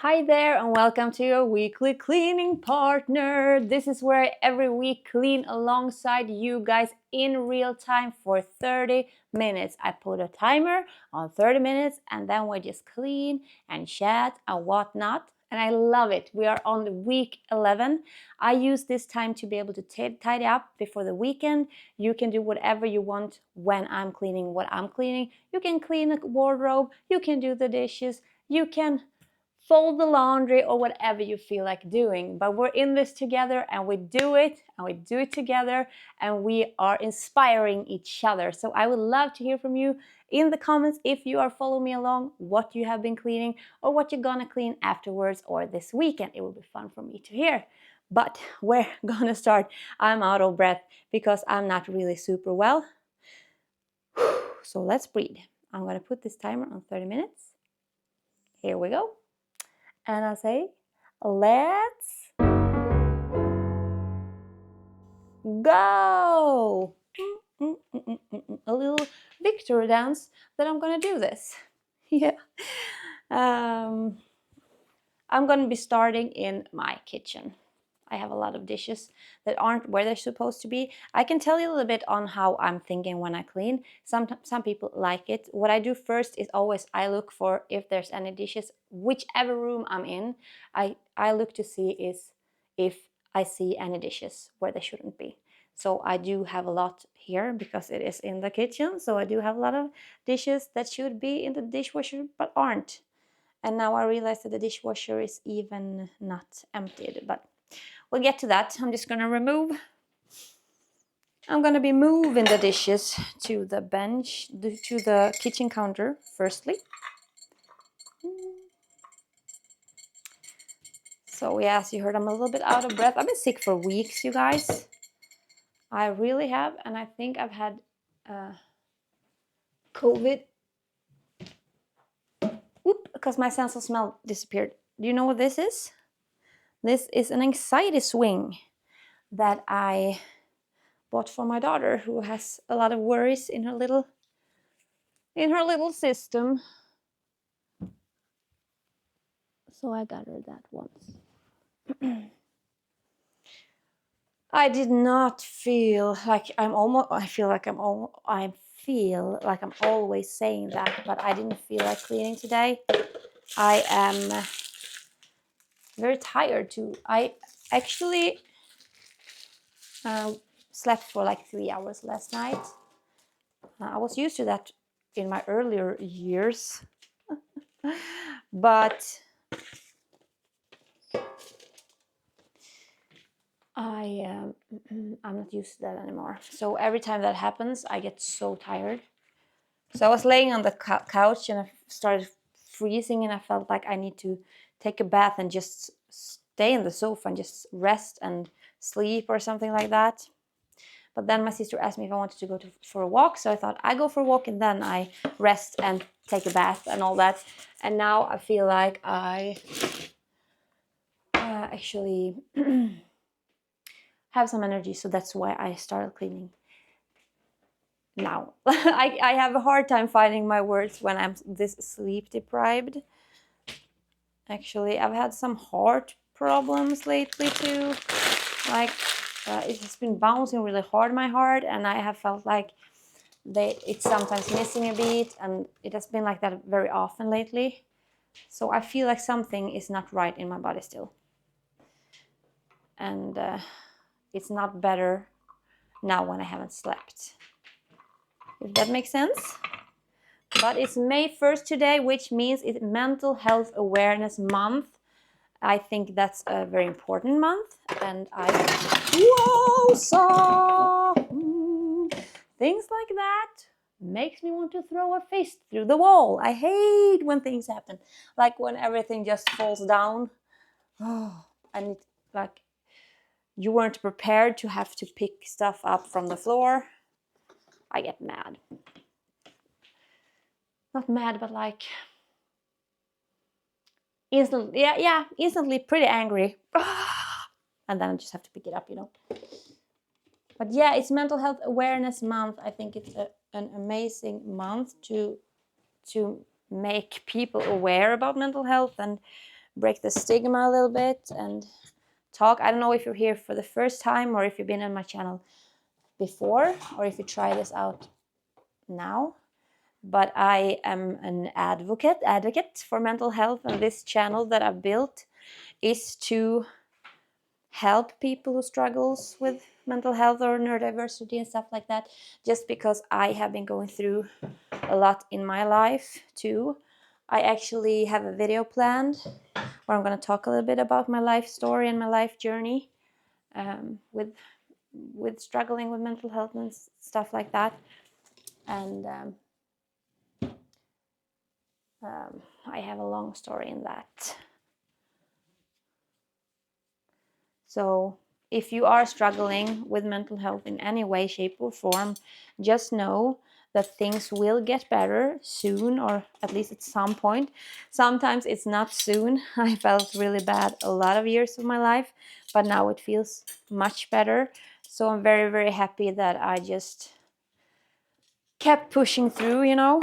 Hi there and welcome to your weekly cleaning partner. This is where I every week clean alongside you guys in real time for 30 minutes. I put a timer on 30 minutes and then we just clean and chat and whatnot. And I love it. We are on week 11. I use this time to be able to tidy up before the weekend. You can do whatever you want when I'm cleaning what I'm cleaning. You can clean a wardrobe. You can do the dishes. You can fold the laundry or whatever you feel like doing. But we're in this together and we do it together and we are inspiring each other. So I would love to hear from you in the comments if you are following me along, what you have been cleaning or what you're gonna clean afterwards or this weekend. It will be fun for me to hear. But we're gonna start. I'm out of breath because I'm not really super well. So let's breathe. I'm gonna put this timer on 30 minutes. Here we go. And I say, let's go. A little victory dance that I'm gonna do this. Yeah. I'm gonna be starting in my kitchen. I have a lot of dishes that aren't where they're supposed to be. I can tell you a little bit on how I'm thinking when I clean. Some people like it. What I do first is always I look for if there's any dishes, whichever room I'm in, I look to see is if I see any dishes where they shouldn't be. So I do have a lot here because it is in the kitchen. So I do have a lot of dishes that should be in the dishwasher but aren't. And now I realize that the dishwasher is even not emptied, but we'll get to that. I'm just gonna I'm gonna be moving the dishes to the bench, to the kitchen counter firstly. So yeah, as you heard, I'm a little bit out of breath. I've been sick for weeks, you guys. I really have, and I think I've had COVID. Because my sense of smell disappeared. Do you know what this is? This is an anxiety swing that I bought for my daughter, who has a lot of worries in her little system. So I got her that once. I did not feel like I feel like I'm always saying that, but I didn't feel like cleaning today. I am very tired too. I actually slept for like 3 hours last night. I was used to that in my earlier years, but I'm not used to that anymore. So every time that happens, I get so tired. So I was laying on the couch and I started freezing and I felt like I need to take a bath and just stay in the sofa and just rest and sleep or something like that. But then my sister asked me if I wanted to go for a walk. So I thought I go for a walk and then I rest and take a bath and all that. And now I feel like I actually have some energy. So that's why I started cleaning now. I have a hard time finding my words when I'm this sleep deprived. Actually, I've had some heart problems lately too. Like it has been bouncing really hard, my heart, and I have felt like it's sometimes missing a beat, and it has been like that very often lately. So I feel like something is not right in my body still. And it's not better now when I haven't slept. If that makes sense. But it's May 1st today, which means it's Mental Health Awareness Month. I think that's a very important month. And things like that makes me want to throw a fist through the wall. I hate when things happen. Like when everything just falls down. Oh, and it, like you weren't prepared to have to pick stuff up from the floor. I get mad. Not mad, but like instantly pretty angry. And then I just have to pick it up, you know. But yeah, it's Mental Health Awareness Month. I think it's an amazing month to make people aware about mental health and break the stigma a little bit and talk. I don't know if you're here for the first time or if you've been on my channel before or if you try this out now. But I am an advocate for mental health, and this channel that I've built is to help people who struggles with mental health or neurodiversity and stuff like that, just because I have been going through a lot in my life too. I actually have a video planned where I'm going to talk a little bit about my life story and my life journey with struggling with mental health and stuff like that. And I have a long story in that. So if you are struggling with mental health in any way, shape or form, just know that things will get better soon, or at least at some point. Sometimes it's not soon. I felt really bad a lot of years of my life, but now it feels much better. So I'm very, very happy that I just kept pushing through, you know,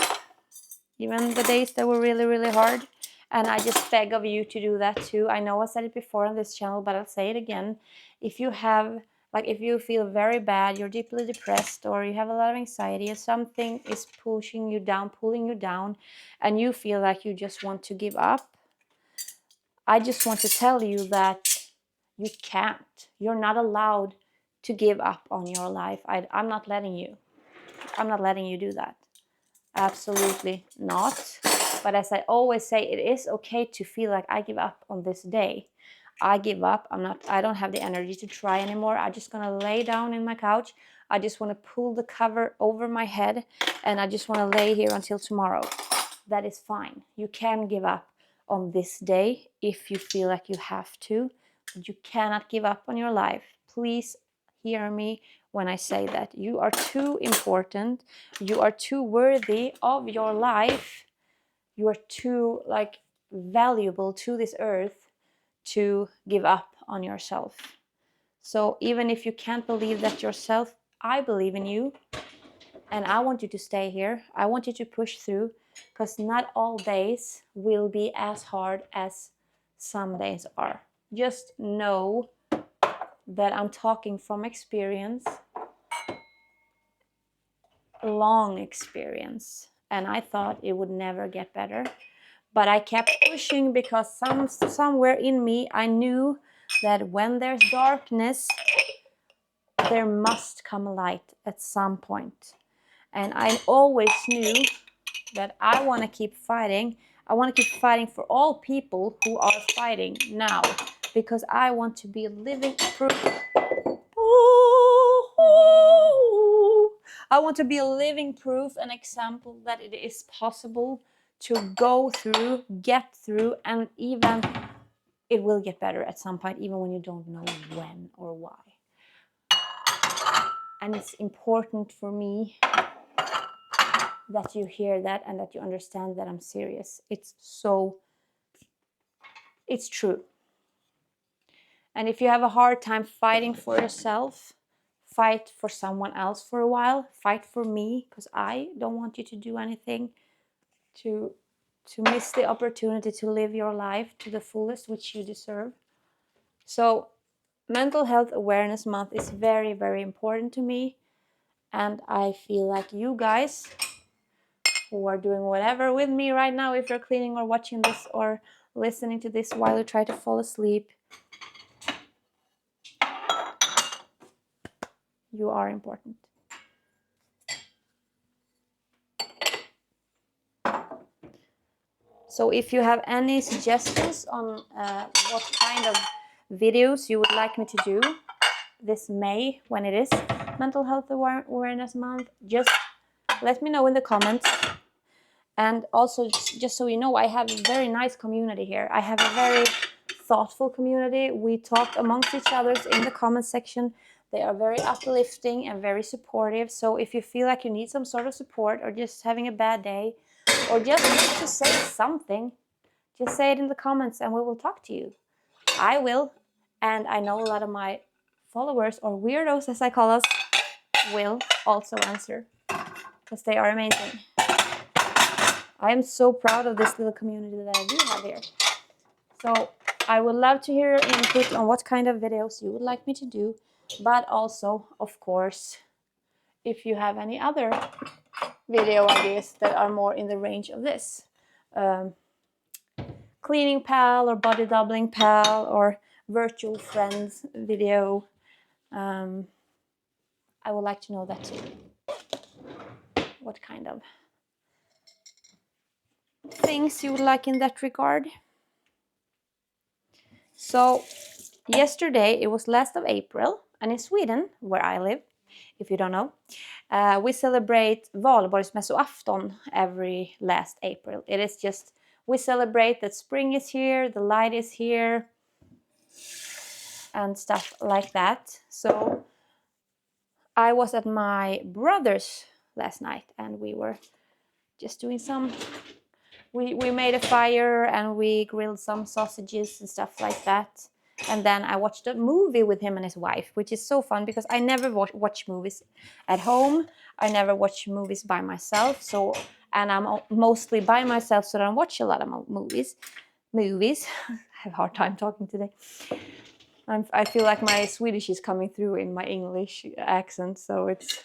even the days that were really, really hard. And I just beg of you to do that too. I know I said it before on this channel, but I'll say it again. If you have, like, if you feel very bad, you're deeply depressed, or you have a lot of anxiety, or something is pushing you down, pulling you down, and you feel like you just want to give up, I just want to tell you that you can't. You're not allowed to give up on your life. I'm not letting you. I'm not letting you do that. Absolutely not. But as I always say, it is okay to feel like I give up on this day. I give up. I don't have the energy to try anymore. I'm just gonna lay down in my couch. I just want to pull the cover over my head and I just want to lay here until tomorrow. That is fine. You can give up on this day if you feel like you have to, but you cannot give up on your life. Please hear me when I say that. You are too important. You are too worthy of your life. You are too valuable to this earth to give up on yourself. So even if you can't believe that yourself, I believe in you and I want you to stay here. I want you to push through, because not all days will be as hard as some days are. Just know that I'm talking from experience, long experience, and I thought it would never get better, but I kept pushing because somewhere in me I knew that when there's darkness there must come a light at some point. And I always knew that I want to keep fighting. I want to keep fighting for all people who are fighting now, because I want to be living proof. I want to be a living proof, an example that it is possible to go through, get through, and even it will get better at some point, even when you don't know when or why. And it's important for me that you hear that and that you understand that I'm serious. It's true. And if you have a hard time fighting for yourself, fight for someone else for a while. Fight for me, because I don't want you to do anything to miss the opportunity to live your life to the fullest, which you deserve. So Mental Health Awareness Month is very, very important to me. And I feel like you guys who are doing whatever with me right now, if you're cleaning or watching this or listening to this while you try to fall asleep, you are important. So if you have any suggestions on what kind of videos you would like me to do this May, when it is Mental Health Awareness Month, just let me know in the comments. And also, just so you know, I have a very nice community here. I have a very thoughtful community. We talk amongst each other in the comment section. They are very uplifting and very supportive. So if you feel like you need some sort of support, or just having a bad day, or just need to say something, just say it in the comments and we will talk to you. I will. And I know a lot of my followers, or weirdos as I call us, will also answer, because they are amazing. I am so proud of this little community that I do have here. So I would love to hear your input on what kind of videos you would like me to do, but also, of course, if you have any other video ideas that are more in the range of this. Cleaning pal or body doubling pal or virtual friends video. I would like to know that too. What kind of things you would like in that regard. So yesterday, it was last of April, and in Sweden, where I live, if you don't know, we celebrate Valborgsmässoafton every last April. It is just, we celebrate that spring is here, the light is here, and stuff like that. So I was at my brother's last night, and we were just doing some, we made a fire and we grilled some sausages and stuff like that. And then I watched a movie with him and his wife, which is so fun because I never watch movies at home. I never watch movies by myself. So, and I'm mostly by myself, so I don't watch a lot of movies. I have a hard time talking today. I feel like my Swedish is coming through in my English accent, so it's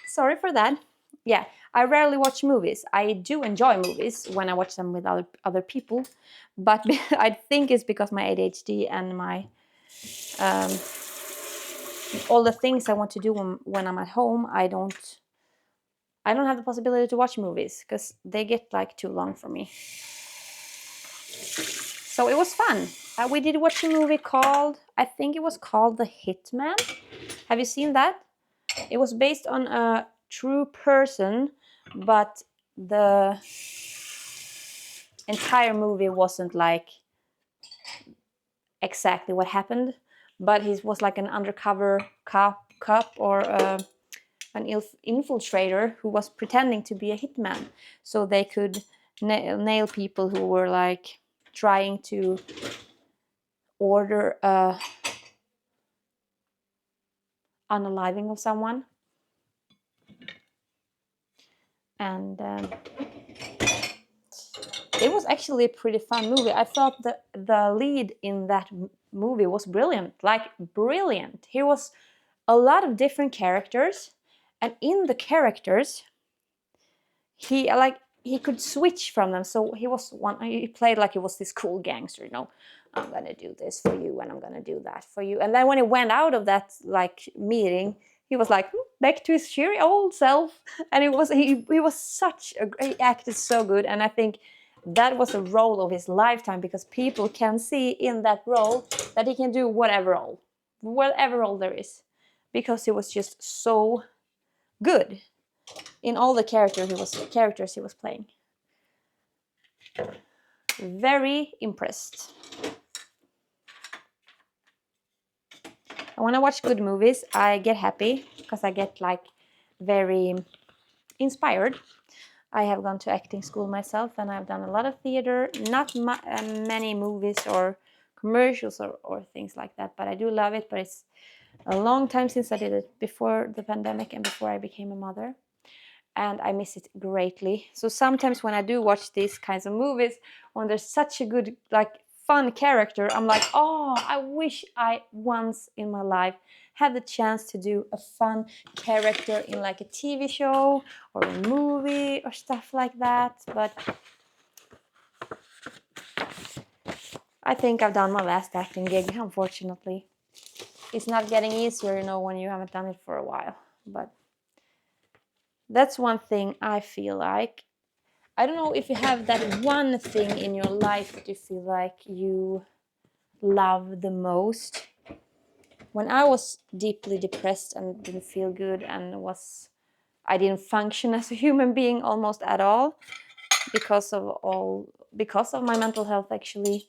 sorry for that. Yeah, I rarely watch movies. I do enjoy movies when I watch them with other people, but I think it's because my ADHD and my all the things I want to do when I'm at home. I don't have the possibility to watch movies because they get like too long for me. So it was fun. We did watch a movie called, I think it was called The Hitman. Have you seen that? It was based on a true person, but the entire movie wasn't like exactly what happened, but he was like an undercover cop or an infiltrator who was pretending to be a hitman, so they could nail people who were like trying to order unaliving of someone. And it was actually a pretty fun movie. I thought that the lead in that movie was brilliant, like brilliant. He was a lot of different characters, and in the characters, he could switch from them. So he played like he was this cool gangster, you know. I'm gonna do this for you, and I'm gonna do that for you. And then when he went out of that like meeting, he was like back to his cheery old self, and he was he acted so good, and I think that was a role of his lifetime because people can see in that role that he can do whatever role there is, because he was just so good in all the characters he was playing. Very impressed. And when I watch good movies, I get happy because I get like very inspired. I have gone to acting school myself, and I've done a lot of theater, not many movies or commercials or things like that, but I do love it. But it's a long time since I did it, before the pandemic and before I became a mother, and I miss it greatly. So sometimes when I do watch these kinds of movies, when there's such a good, like, fun character, I'm like, oh, I wish I once in my life had the chance to do a fun character in like a TV show or a movie or stuff like that. But I think I've done my last acting gig, unfortunately. It's not getting easier, you know, when you haven't done it for a while. But that's one thing I feel like. I don't know if you have that one thing in your life that you feel like you love the most. When I was deeply depressed and didn't feel good and I didn't function as a human being almost at all because of my mental health, actually,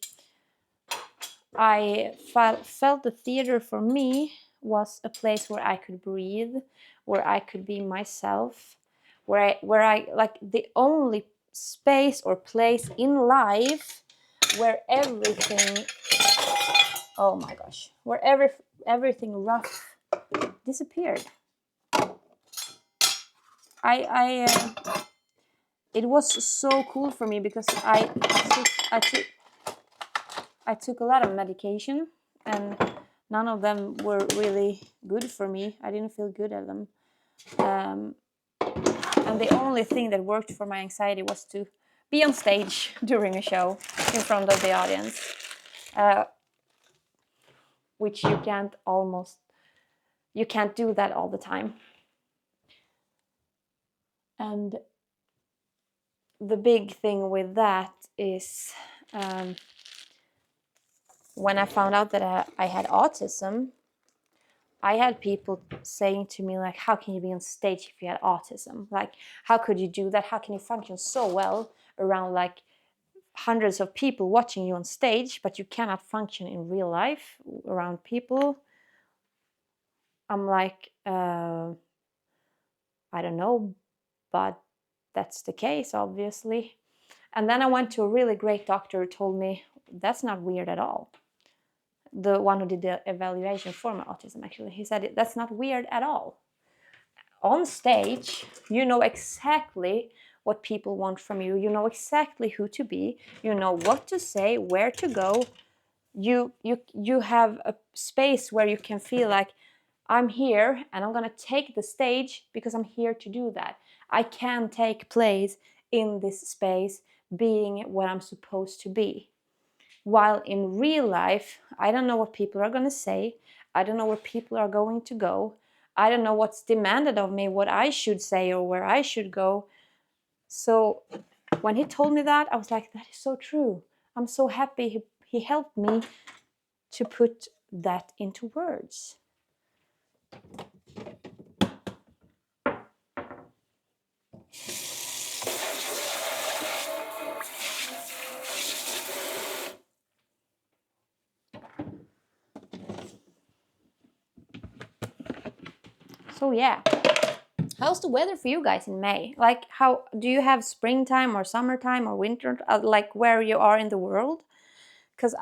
I felt the theater for me was a place where I could breathe, where I could be myself, where I like the only space or place in life where everything, oh my gosh, where everything rough disappeared. It was so cool for me because I took I took a lot of medication, and none of them were really good for me. I didn't feel good at them. And the only thing that worked for my anxiety was to be on stage during a show in front of the audience, which you can't do that all the time. And the big thing with that is when I found out that I had autism, I had people saying to me, like, how can you be on stage if you had autism? Like, how could you do that? How can you function so well around like hundreds of people watching you on stage, but you cannot function in real life around people? I'm like, I don't know, but that's the case, obviously. And then I went to a really great doctor who told me that's not weird at all. The one who did the evaluation for my autism, actually, he said that's not weird at all. On stage, you know exactly what people want from you. You know exactly who to be. You know what to say, where to go. You have a space where you can feel like, I'm here and I'm going to take the stage because I'm here to do that. I can take place in this space being what I'm supposed to be. While in real life, I don't know what people are going to say. I don't know where people are going to go. I don't know what's demanded of me, what I should say or where I should go. So when he told me that, I was like, that is so true. I'm so happy he helped me to put that into words. So yeah, how's the weather for you guys in May? Like, how do you have springtime or summertime or winter, like where you are in the world? Because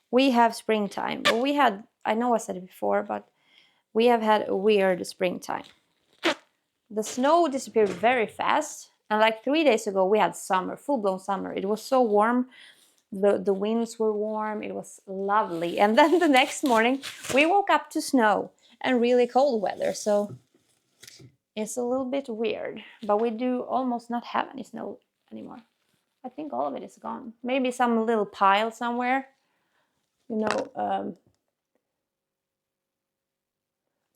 we have springtime, but I know I said it before, but we have had a weird springtime. The snow disappeared very fast, and like 3 days ago we had summer, full-blown summer. It was so warm. The winds were warm. It was lovely. And then the next morning we woke up to snow and really cold weather. So it's a little bit weird, but we do almost not have any snow anymore. I think all of it is gone. Maybe some little pile somewhere. You know,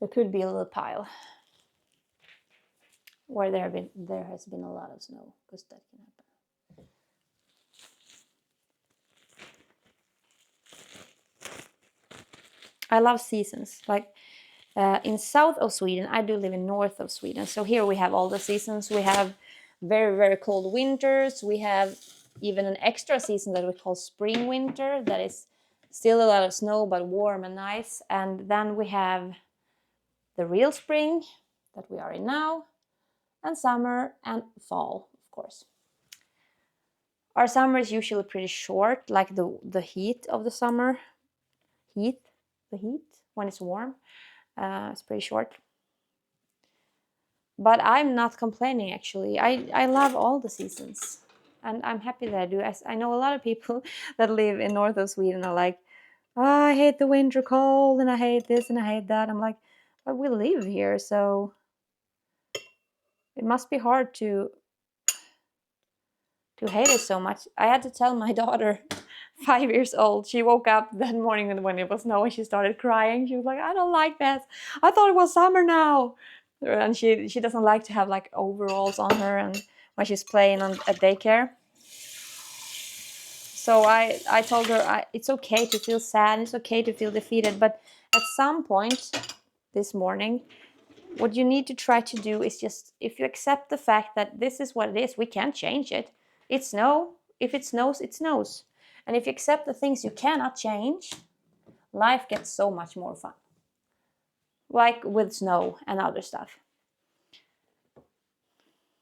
there could be a little pile where there has been a lot of snow, because that can happen. I love seasons. Like in south of Sweden, I do live in north of Sweden. So here we have all the seasons. We have very, very cold winters. We have even an extra season that we call spring winter. That is still a lot of snow, but warm and nice. And then we have the real spring that we are in now, and summer and fall, of course. Our summer is usually pretty short, like the heat of the summer. The heat when it's warm. It's pretty short. But I'm not complaining, actually. I love all the seasons. And I'm happy that I do. I know a lot of people that live in north of Sweden are like, oh, I hate the winter cold and I hate this and I hate that. I'm like, but we live here, so it must be hard to hate it so much. I had to tell my daughter, 5 years old, she woke up that morning when it was snow and she started crying. She was like, I don't like this. I thought it was summer now. And she doesn't like to have like overalls on her and when she's playing at daycare. So I told her it's okay to feel sad, it's okay to feel defeated, but at some point this morning, what you need to try to do is just, if you accept the fact that this is what it is, we can't change it. It's snow. If it snows, it snows. And if you accept the things you cannot change, life gets so much more fun. Like with snow and other stuff.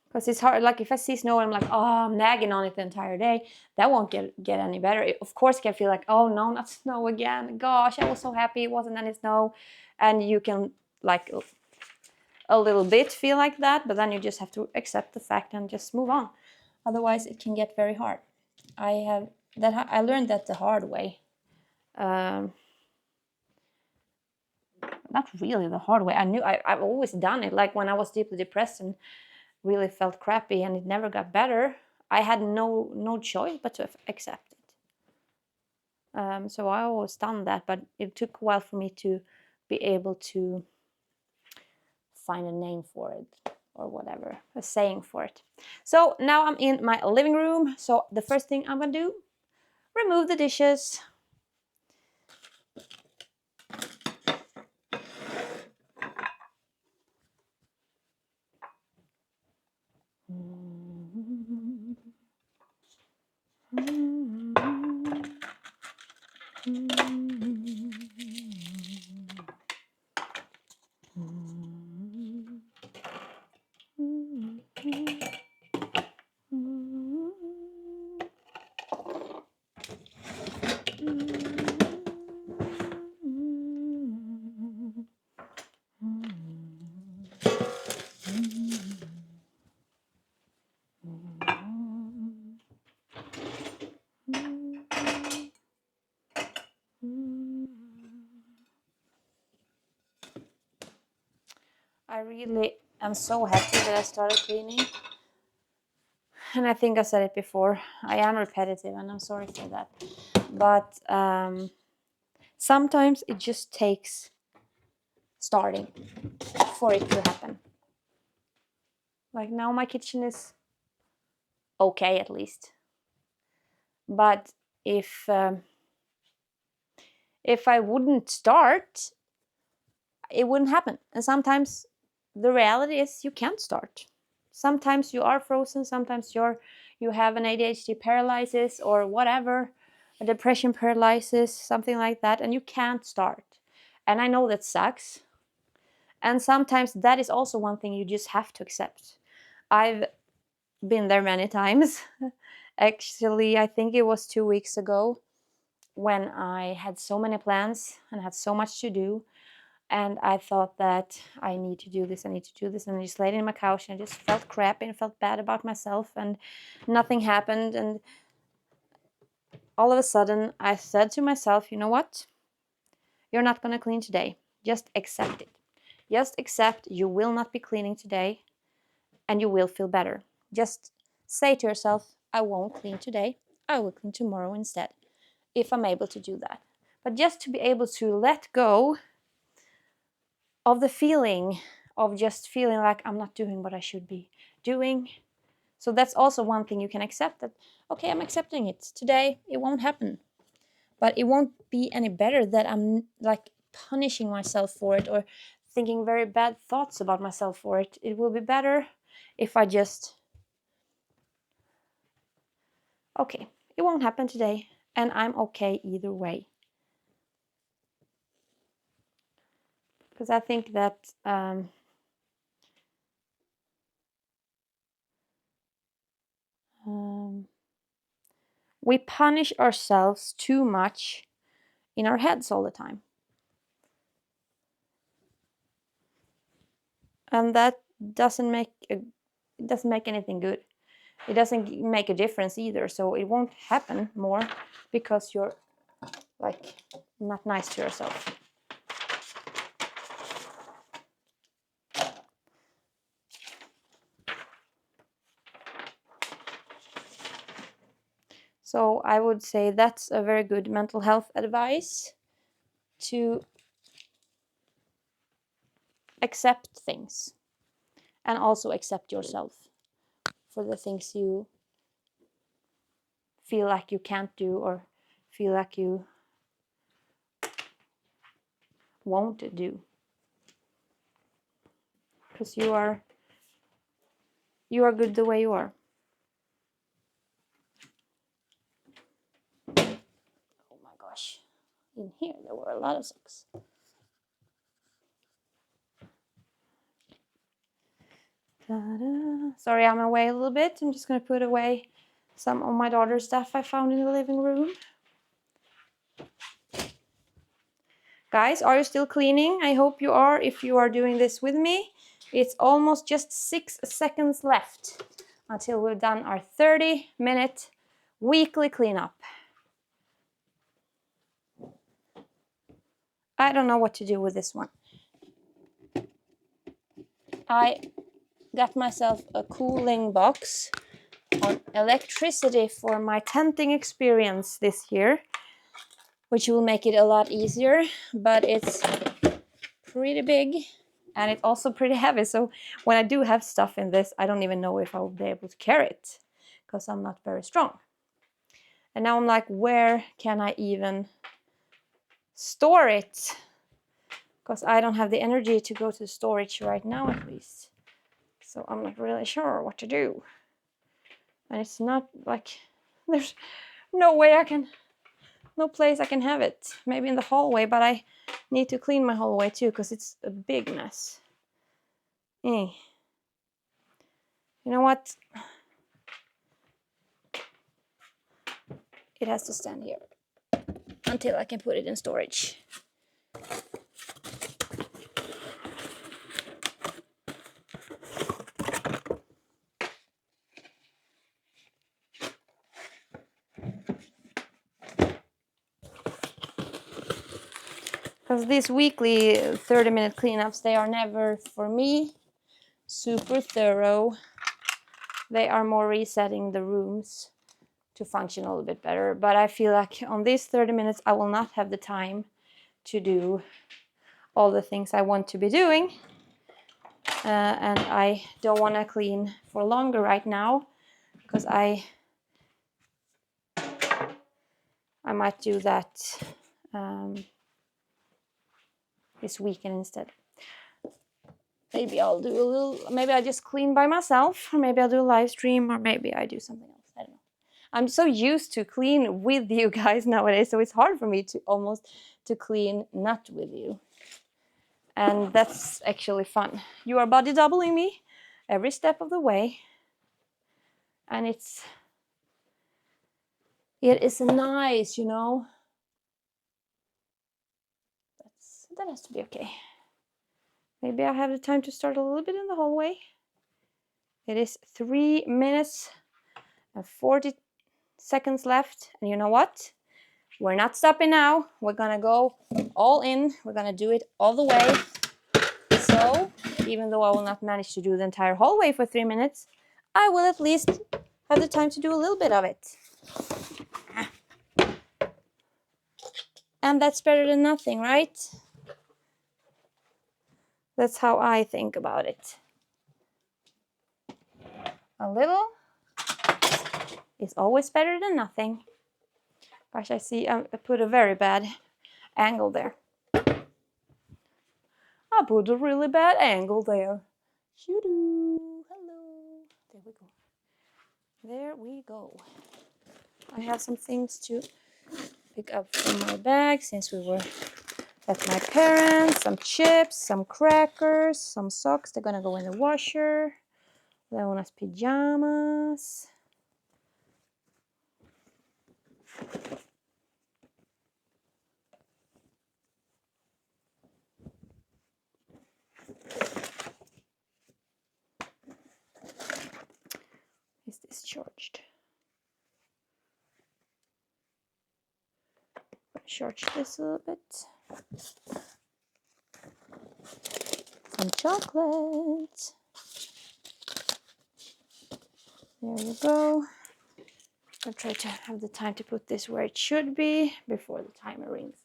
Because it's hard, like if I see snow and I'm like, oh, I'm nagging on it the entire day, that won't get any better. Of course, you can feel like, oh no, not snow again. Gosh, I was so happy it wasn't any snow. And you can like a little bit feel like that, but then you just have to accept the fact and just move on. Otherwise, it can get very hard. I learned that the hard way. Not really the hard way. I've always done it. Like when I was deeply depressed and really felt crappy and it never got better, I had no choice but to accept it. So I always done that, but it took a while for me to be able to find a name for it or whatever, a saying for it. So now I'm in my living room. So the first thing I'm gonna do, remove the dishes. I really am so happy that I started cleaning. And I think I said it before, I am repetitive and I'm sorry for that. But sometimes it just takes starting for it to happen. Like now my kitchen is okay at least. But if I wouldn't start, it wouldn't happen. And sometimes the reality is you can't start. Sometimes you are frozen, sometimes you have an ADHD paralysis or whatever, a depression paralysis, something like that, and you can't start. And I know that sucks. And sometimes that is also one thing you just have to accept. I've been there many times. Actually, I think it was 2 weeks ago when I had so many plans and had so much to do. And I thought that I need to do this, and I just laid in my couch and I just felt crappy and felt bad about myself and nothing happened. And all of a sudden I said to myself, you know what? You're not going to clean today. Just accept it. Just accept you will not be cleaning today and you will feel better. Just say to yourself, I won't clean today. I will clean tomorrow instead, if I'm able to do that. But just to be able to let go of the feeling of just feeling like I'm not doing what I should be doing. So that's also one thing you can accept, that, okay, I'm accepting it. Today, it won't happen. But it won't be any better that I'm like punishing myself for it or thinking very bad thoughts about myself for it. It will be better if I just, okay, it won't happen today and I'm okay either way. Because I think that we punish ourselves too much in our heads all the time. And that doesn't make anything good. It doesn't make a difference either. So it won't happen more because you're like not nice to yourself. So I would say that's a very good mental health advice, to accept things and also accept yourself for the things you feel like you can't do or feel like you won't do. Because you are good the way you are. Oh my gosh. In here there were a lot of socks. Sorry, I'm away a little bit. I'm just going to put away some of my daughter's stuff I found in the living room. Guys, are you still cleaning? I hope you are, if you are doing this with me. It's almost just 6 seconds left until we've done our 30-minute weekly cleanup. I don't know what to do with this one. I got myself a cooling box on electricity for my tenting experience this year, which will make it a lot easier, but it's pretty big and it's also pretty heavy. So when I do have stuff in this, I don't even know if I will be able to carry it because I'm not very strong. And now I'm like, where can I even store it? Because I don't have the energy to go to storage right now, at least. So I'm not really sure what to do. And it's not like there's no place I can have it. Maybe in the hallway, but I need to clean my hallway too because it's a big mess. You know what? It has to stand here until I can put it in storage. Because these weekly 30-minute cleanups, they are never, for me, super thorough. They are more resetting the rooms to function a little bit better. But I feel like on these 30 minutes, I will not have the time to do all the things I want to be doing. And I don't want to clean for longer right now because I might do that this weekend instead. Maybe I'll do a little, maybe I just clean by myself, or maybe I'll do a live stream, or maybe I do something else. I don't know. I'm so used to clean with you guys nowadays, so it's hard for me to almost to clean not with you. And that's actually fun. You are body doubling me every step of the way. And it is nice, you know. That has to be okay. Maybe I have the time to start a little bit in the hallway. It is 3 minutes and 40 seconds left. And you know what? We're not stopping now. We're gonna go all in. We're gonna do it all the way. So even though I will not manage to do the entire hallway for 3 minutes, I will at least have the time to do a little bit of it. And that's better than nothing, right? That's how I think about it. A little is always better than nothing. Gosh, I see I put a very bad angle there. I put a really bad angle there. Shoo-doo. Hello. There we go. There we go. I have some things to pick up from my bag since we were at my parents. Some chips, some crackers, some socks. They're gonna go in the washer. Leona's pajamas. Is this charged? Charge this a little bit. Some chocolate. There we go. I'll try to have the time to put this where it should be before the timer rings.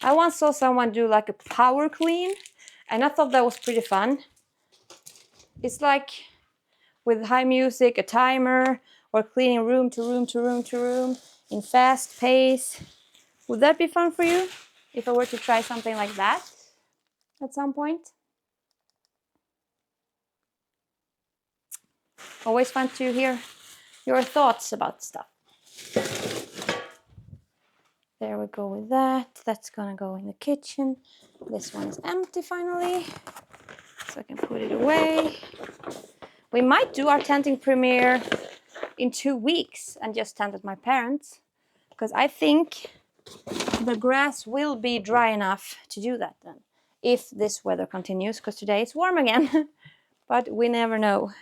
I once saw someone do like a power clean, and I thought that was pretty fun. It's like with high music, a timer, or cleaning room to room to room to room in fast pace. Would that be fun for you if I were to try something like that at some point? Always fun to hear your thoughts about stuff. There we go with that. That's gonna go in the kitchen. This one is empty finally, so I can put it away. We might do our tenting premiere in 2 weeks and just tent at my parents', because I think the grass will be dry enough to do that then, if this weather continues, because today it's warm again. But we never know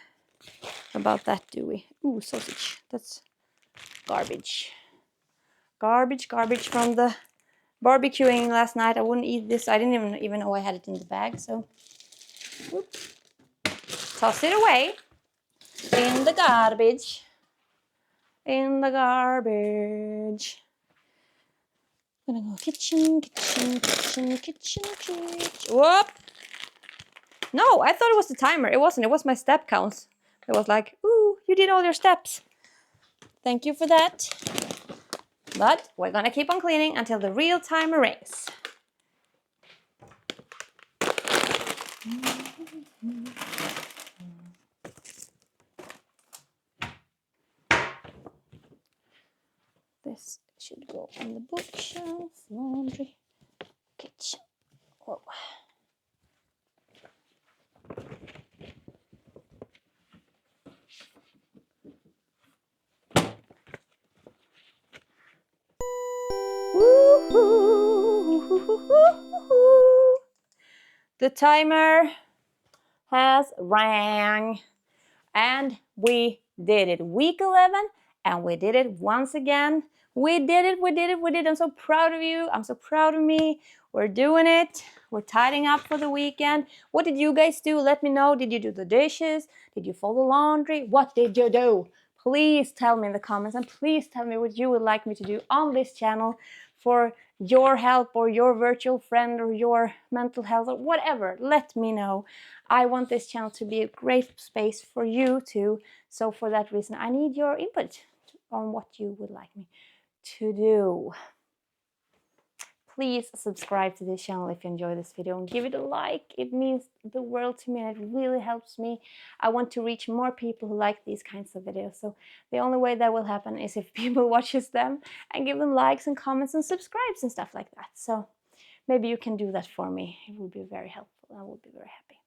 about that, do we? Ooh, sausage. That's garbage. Garbage from the barbecuing last night. I wouldn't eat this. I didn't even know I had it in the bag. So, whoop. Toss it away in the garbage. In the garbage. I'm gonna go kitchen. Whoop! No, I thought it was the timer. It wasn't. It was my step counts. It was like, ooh, you did all your steps. Thank you for that. But we're gonna keep on cleaning until the real timer rings. This should go on the bookshelf, laundry, kitchen. Whoa. The timer has rang, and we did it. Week 11, and we did it once again. We did it. I'm so proud of you. I'm so proud of me. We're doing it. We're tidying up for the weekend. What did you guys do? Let me know. Did you do the dishes? Did you fold the laundry? What did you do? Please tell me in the comments, and please tell me what you would like me to do on this channel for your help or your virtual friend or your mental health or whatever. Let me know. I want this channel to be a great space for you too. So for that reason, I need your input on what you would like me to do. Please subscribe to this channel if you enjoy this video and give it a like. It means the world to me and it really helps me. I want to reach more people who like these kinds of videos. So the only way that will happen is if people watches them and give them likes and comments and subscribes and stuff like that. So maybe you can do that for me. It would be very helpful. I would be very happy.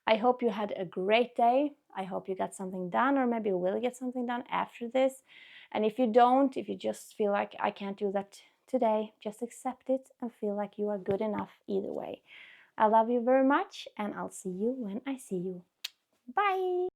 I hope you had a great day. I hope you got something done, or maybe you will get something done after this. And if you don't, if you just feel like I can't do that today, just accept it and feel like you are good enough either way. I love you very much, and I'll see you when I see you. Bye!